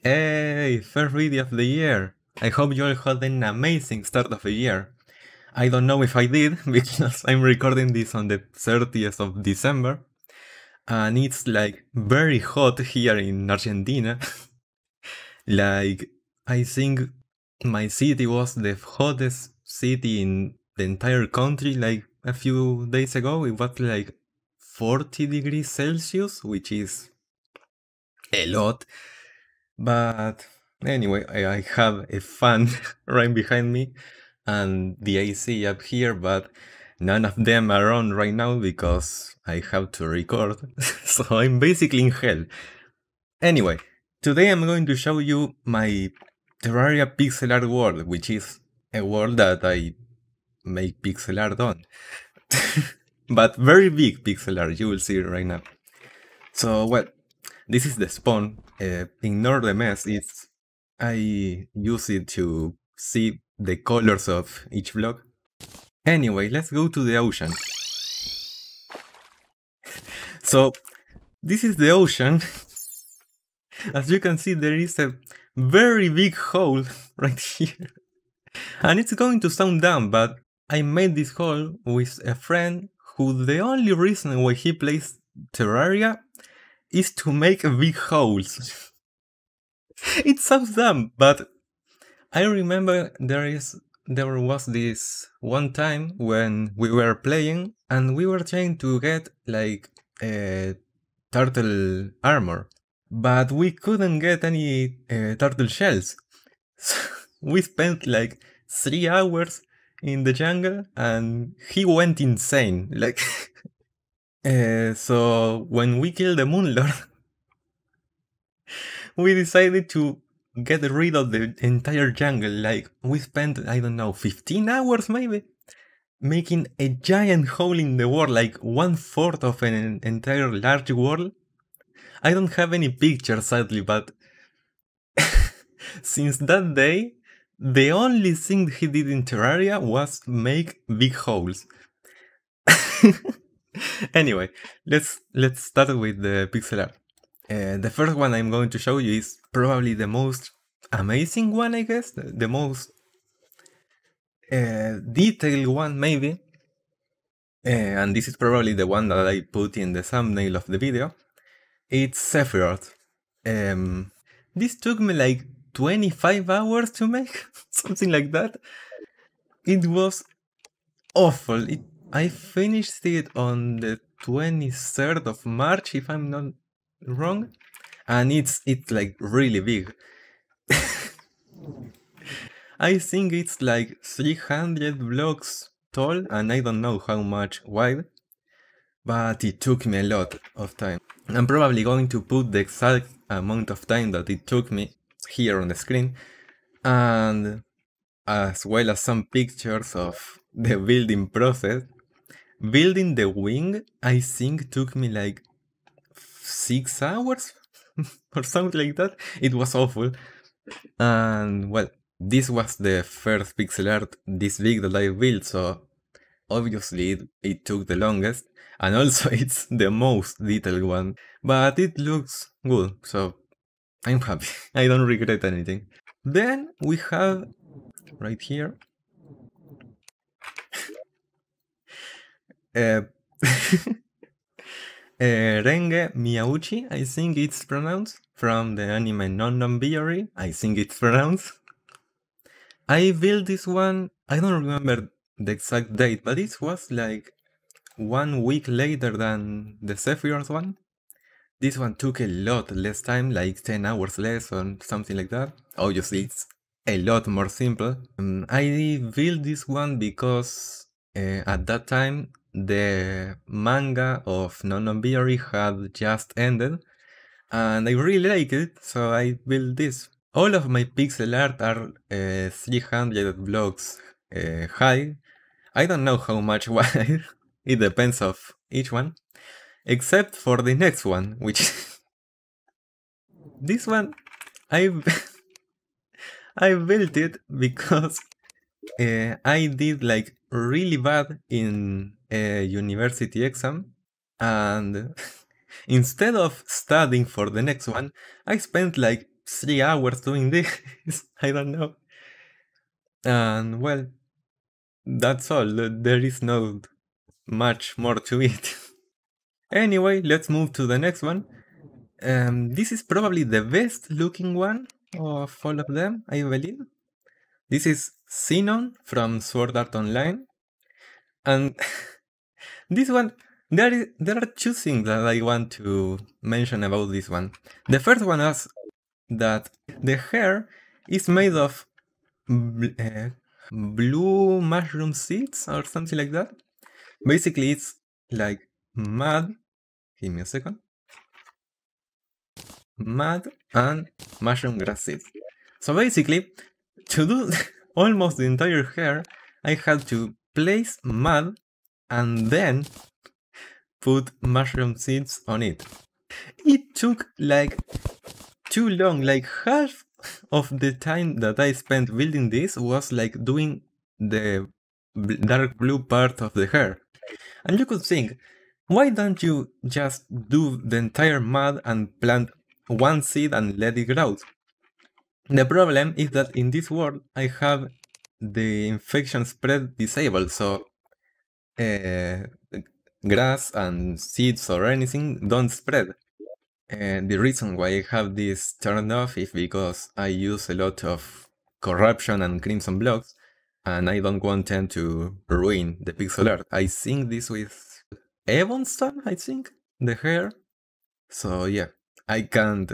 Hey, first video of the year! I hope you all had an amazing start of the year. I don't know if I did, because I'm recording this on the 30th of December, and it's like very hot here in Argentina. Like, I think my city was the hottest city in the entire country like a few days ago. It was like 40 degrees Celsius, which is a lot. But anyway, I have a fan right behind me and the AC up here, but none of them are on right now because I have to record. So I'm basically in hell. Anyway, today I'm going to show you my Terraria pixel art world, which is a world that I make pixel art on. But very big pixel art, you will see it right now. So, well, this is the spawn. Ignore the mess. I use it to see the colors of each block. Anyway, let's go to the ocean. So, this is the ocean. As you can see, there is a very big hole right here. And it's going to sound dumb, but I made this hole with a friend who the only reason why he plays Terraria is to make big holes. It sounds dumb, but I remember there was this one time when we were playing and we were trying to get like a turtle armor, but we couldn't get any turtle shells. So we spent like 3 hours in the jungle and he went insane. Like, so when we killed the Moonlord, we decided to get rid of the entire jungle. Like, we spent, I don't know, 15 hours maybe, making a giant hole in the world, like 1/4 of an entire large world. I don't have any pictures sadly, but since that day, the only thing he did in Terraria was make big holes. Anyway, let's start with the pixel art. The first one I'm going to show you is probably the most amazing one, I guess, the most detailed one maybe. And this is probably the one that I put in the thumbnail of the video. It's Sephiroth. This took me like 25 hours to make, something like that. It was awful. I finished it on the 23rd of March, if I'm not wrong, and it's like really big. I think it's like 300 blocks tall and I don't know how much wide, but it took me a lot of time. I'm probably going to put the exact amount of time that it took me here on the screen, and as well as some pictures of the building process. Building the wing, I think took me like 6 hours or something like that. It was awful. And well, this was the first pixel art this big that I built, so obviously it took the longest, and also it's the most detailed one, but it looks good, so I'm happy. I don't regret anything. Then we have right here Renge Miyauchi, I think it's pronounced, from the anime Non-Non-Biyori, I think it's pronounced. I built this one, I don't remember the exact date, but it was like 1 week later than the Sephiroth one. This one took a lot less time, like 10 hours less or something like that. Obviously it's a lot more simple. I built this one because at that time the manga of Non-Non-Biyori had just ended and I really like it, so I built this. All of my pixel art are 300 blocks high. I don't know how much wide, it depends of each one. Except for the next one, which this one I built it because I did like really bad in a university exam, and instead of studying for the next one, I spent like 3 hours doing this. I don't know. And well, that's all. There is no much more to it. Anyway, let's move to the next one. This is probably the best looking one of all of them, I believe. This is Xenon from Sword Art Online. And this one, there are two things that I want to mention about this one. The first one is that the hair is made of blue mushroom seeds or something like that. Basically, it's like mud. Give me a second. Mud and mushroom grass seeds. So basically, to do almost the entire hair, I had to place mud and then put mushroom seeds on it. It took like too long, like half of the time that I spent building this was like doing the dark blue part of the hair. And you could think, why don't you just do the entire mud and plant one seed and let it grow? The problem is that in this world I have the infection spread disabled, so grass and seeds or anything don't spread. And the reason why I have this turned off is because I use a lot of corruption and crimson blocks, and I don't want them to ruin the pixel art. I think this with Ebonstone, I think, the hair. So yeah, I can't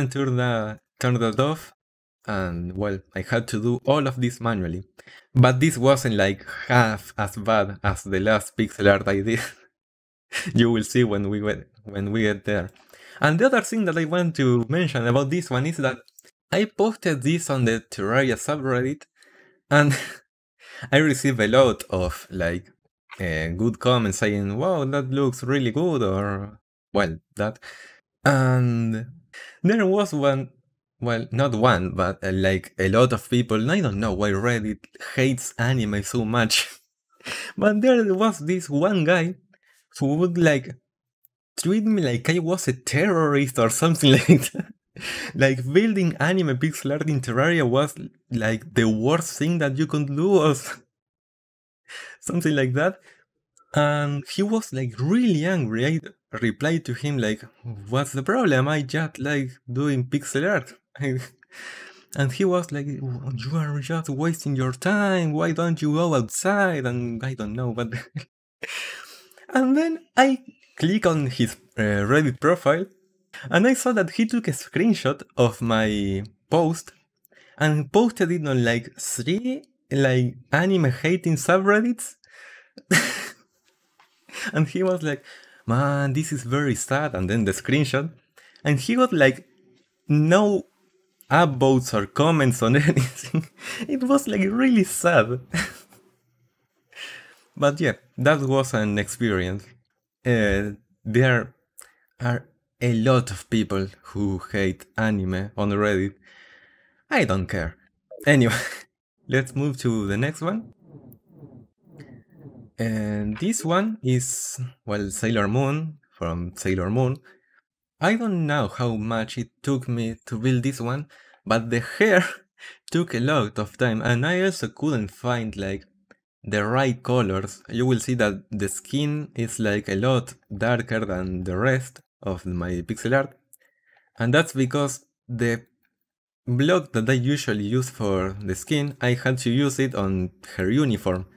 turn that off, and well, I had to do all of this manually. But this wasn't like half as bad as the last pixel art I did. You will see when we get there. And the other thing that I want to mention about this one is that I posted this on the Terraria subreddit, and I received a lot of like good comments saying, "Wow, that looks really good," or well, that. And there was one, well, not one, but like a lot of people, and I don't know why Reddit hates anime so much, but there was this one guy who would like treat me like I was a terrorist or something like that. Like building anime pixel art in Terraria was like the worst thing that you could do or something like that. And he was like really angry. I replied to him like, "What's the problem? I just like doing pixel art." And he was like, "You are just wasting your time. Why don't you go outside?" And I don't know, but and then I click on his Reddit profile, and I saw that he took a screenshot of my post and posted it on like 3 like anime hating subreddits. And he was like, "Man, this is very sad." And then the screenshot, and he got like no upvotes or comments on anything. It was like really sad. But yeah, that was an experience. There are a lot of people who hate anime on Reddit. I don't care. Anyway, let's move to the next one. And this one is, well, Sailor Moon from Sailor Moon. I don't know how much it took me to build this one, but the hair took a lot of time, and I also couldn't find like the right colors. You will see that the skin is like a lot darker than the rest of my pixel art, and that's because the block that I usually use for the skin, I had to use it on her uniform.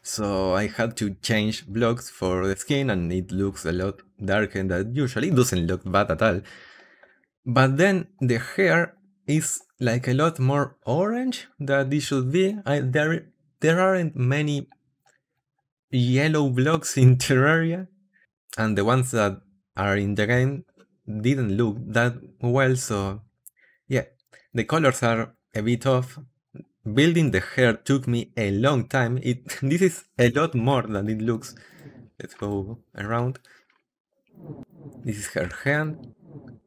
So I had to change blocks for the skin, and it looks a lot darker than usually. It doesn't look bad at all. But then the hair is like a lot more orange than it should be. There aren't many yellow blocks in Terraria, and the ones that are in the game didn't look that well, so yeah, the colors are a bit off. Building the hair took me a long time. This is a lot more than it looks. Let's go around. This is her hand,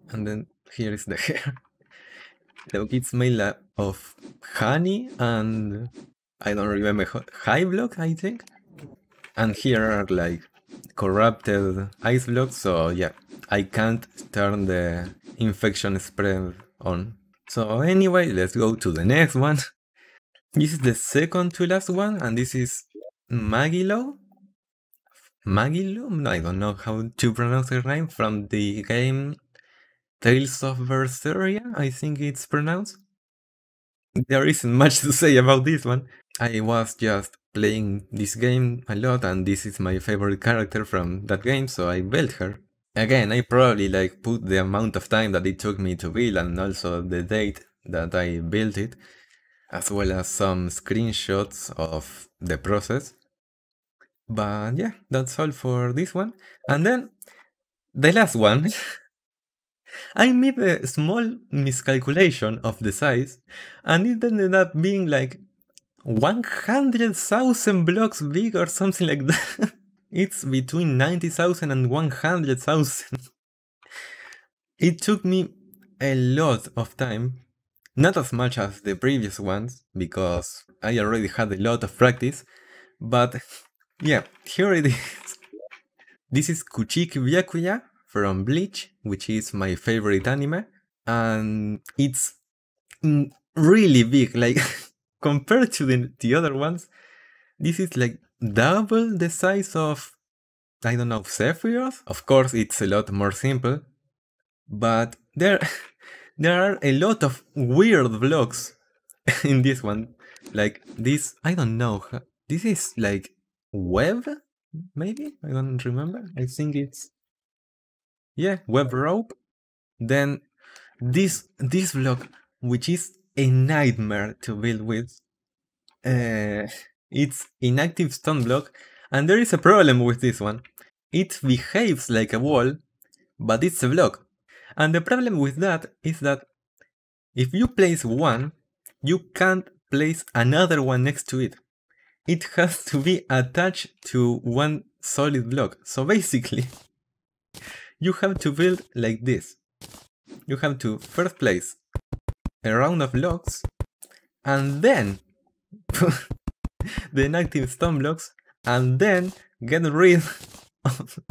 and then here is the hair. Look, it's made of honey and I don't remember, high block, I think. And here are like corrupted ice blocks, so yeah, I can't turn the infection spread on. So anyway, let's go to the next one. This is the second to last one, and this is Magilo? Magilo? I don't know how to pronounce her name, from the game Tales of Berseria, I think it's pronounced. There isn't much to say about this one. I was just playing this game a lot, and this is my favorite character from that game, so I built her. Again, I probably like put the amount of time that it took me to build and also the date that I built it, as well as some screenshots of the process. But yeah, that's all for this one. And then the last one, I made a small miscalculation of the size, and it ended up being like 100,000 blocks big or something like that. It's between 90,000 and 100,000. It took me a lot of time, not as much as the previous ones, because I already had a lot of practice, but yeah, here it is. This is Kuchiki Byakuya from Bleach, which is my favorite anime, and it's really big, like compared to the other ones, this is like double the size of, I don't know, Sephiroth? Of course, it's a lot more simple, but there are a lot of weird blocks in this one. Like this, I don't know, this is like web? Maybe? I don't remember. I think it's, yeah, web rope. Then this block, which is a nightmare to build with, it's inactive stone block, and there is a problem with this one. It behaves like a wall, but it's a block. And the problem with that is that if you place one, you can't place another one next to it. It has to be attached to one solid block. So basically, you have to build like this. You have to first place a round of blocks, and then the inactive stone blocks, and then get rid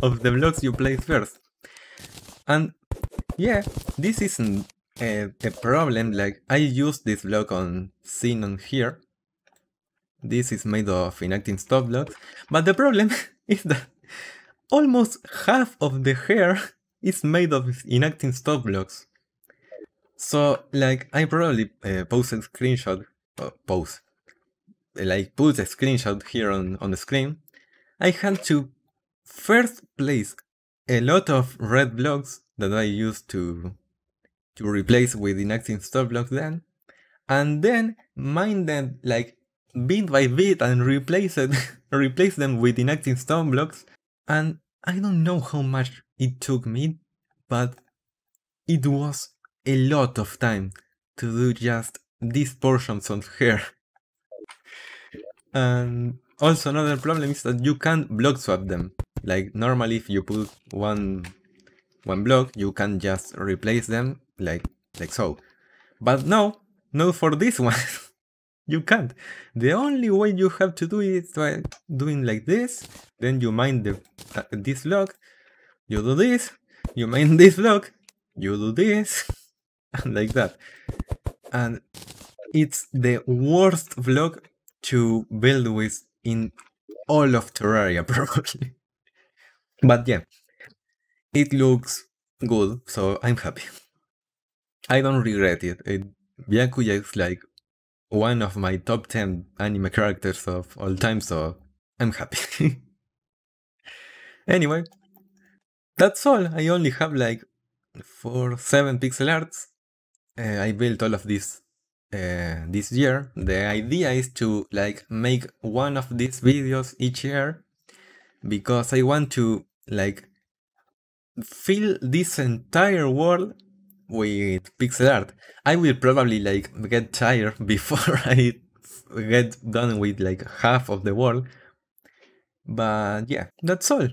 of the blocks you placed first. And yeah, this isn't a problem. Like, I used this block on Xenon here. This is made of inactive stone blocks, but the problem is that almost half of the hair is made of inactive stone blocks. So, like, I probably post a screenshot, put a screenshot here on the screen. I had to first place a lot of red blocks that I used to replace with inactive stone blocks then, and then mine them like bit by bit and replace them with inactive stone blocks. And I don't know how much it took me, but it was a lot of time to do just these portions of hair. And also another problem is that you can't block swap them. Like, normally if you put one block, you can just replace them like so. But no, for this one. You can't. The only way you have to do it is by doing like this. Then you mine this block, you do this, you mine this block, you do this, and like that. And it's the worst block to build with in all of Terraria, probably. But yeah, it looks good, so I'm happy. I don't regret it. Byakuya is like one of my top 10 anime characters of all time, so I'm happy. Anyway, that's all. I only have like 7 pixel arts. I built all of this this year. The idea is to like make one of these videos each year, because I want to like fill this entire world with pixel art. I will probably like get tired before I get done with like half of the world. But yeah, that's all.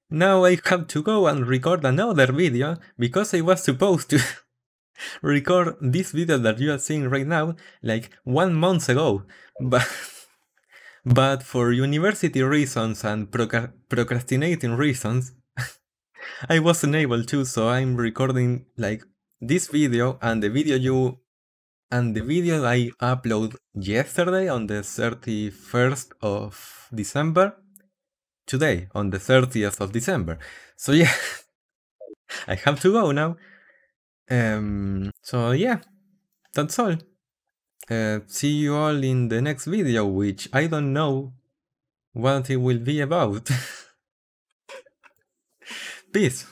Now I have to go and record another video, because I was supposed to record this video that you are seeing right now like 1 month ago. But for university reasons and procrastinating reasons, I wasn't able to, so I'm recording like this video and the video I upload yesterday on the 31st of December, today on the 30th of December. So yeah, I have to go now. So yeah, that's all. See you all in the next video, which I don't know what it will be about. Peace.